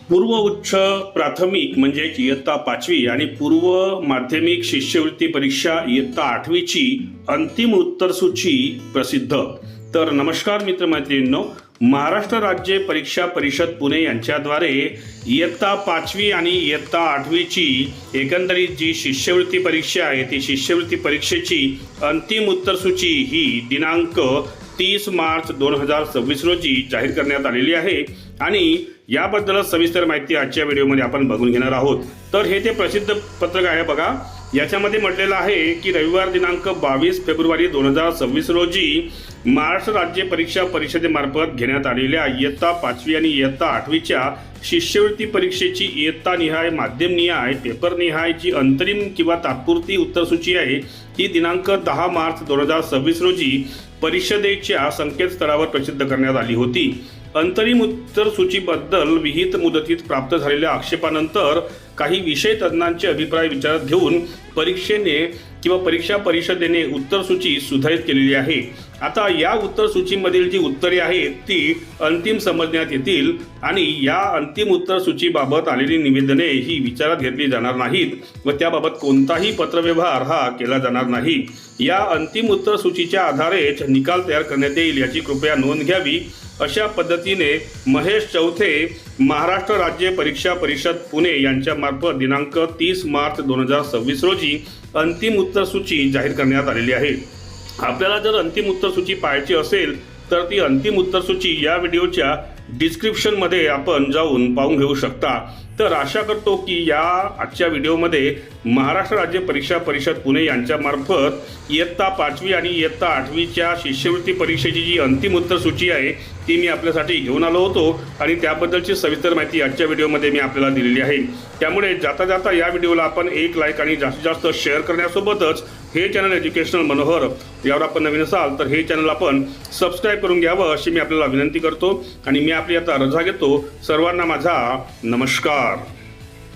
पूर्व उच्च प्राथमिक म्हणजेच इयत्ता 5वी आणि पूर्व माध्यमिक शिष्यवृत्ती परीक्षा इयत्ता 8वीची अंतिम उत्तरसूची प्रसिद्ध। तर नमस्कार मित्रमैत्रिणींनो, महाराष्ट्र राज्य परीक्षा परिषद पुणे यांच्याद्वारे इयत्ता 5वी आणि इयत्ता 8वीची एकंदरीत जी शिष्यवृत्ती परीक्षा आहे ती शिष्यवृत्ती परीक्षेची अंतिम उत्तरसूची ही दिनांक 30 मार्च 2026 रोजी जाहीर करण्यात आलेली आहे आणि याबद्दल सविस्तर माहिती आजच्या व्हिडिओमध्ये आपण बघून घेणार आहोत। तर हे ते प्रसिद्ध पत्रक आहे बघा, याच्यामध्ये म्हटलेलं आहे की रविवार दिनांक 22 फेब्रुवारी 2026 रोजी महाराष्ट्र राज्य परीक्षा परिषदेमार्फत घेण्यात आलेल्या इयत्ता 5वी आणि इयत्ता 8वीच्या शिष्यवृत्ती परीक्षेची इयत्ता निहाय माध्यम निहाय पेपर निहाय जी अंतरिम किंवा तात्पुरती उत्तरसूची आहे ती दिनांक 10 मार्च 2026 रोजी परिषदेच्या संकेतस्थळावर प्रसिद्ध करण्यात आली होती। अंतरिम उत्तरसूचीबद्दल विहित मुदतीत प्राप्त झालेल्या आक्षेपानंतर काही विषय तज्ञांचे अभिप्राय विचारात घेऊन परीक्षेने किंवा परीक्षा परिषदेने उत्तरसूची सुधारित केलेली आहे। आता या उत्तरसूचीमधील जी उत्तरे आहेत ती अंतिम समजण्यात येतील आणि या अंतिम उत्तरसूचीबाबत आलेली निवेदने ही विचारात घेतली जाणार नाहीत व त्याबाबत कोणताही पत्रव्यवहार हा केला जाणार नाही। या अंतिम उत्तरसूचीच्या आधारेच निकाल तयार करण्यात येईल याची कृपया नोंद घ्यावी। अशा पद्धतीने महेश चौथे महाराष्ट्र राज्य परीक्षा परिषद पुणे यांच्या मार्फत दिनांक 30 मार्च 2026 रोजी अंतिम उत्तरसूची जाहीर करण्यात आलेली आहे। आपल्याला जर अंतिम उत्तरसूची पाहायची असेल तर ती अंतिम उत्तरसूची या व्हिडिओच्या डिस्क्रिप्शनमध्ये आपण जाऊन पाहून घेऊ शकता। तर आशा करतो की या आजच्या व्हिडिओमध्ये महाराष्ट्र राज्य परीक्षा परिषद पुणे यांच्या मार्फत इयत्ता 5वी आणि इयत्ता 8वीच्या शिष्यवृत्ती परीक्षेची जी अंतिम उत्तरसूची आहे ती मी आपल्यासाठी घेऊन आलो होतो आणि त्याबद्दलची सविस्तर माहिती आजच्या व्हिडिओमध्ये मी आपल्याला दिलेली आहे। त्यामुळे जाता जाता या व्हिडिओला आपण एक लाईक आणि जास्तीत जास्त शेअर करण्यासोबतच हे चॅनल एज्युकेशनल मनोहर यावर आपण नवीन असाल तर हे चॅनल आपण सबस्क्राईब करून घ्यावं अशी मी आपल्याला विनंती करतो आणि मी आपली आता रजा घेतो। सर्वांना माझा नमस्कार।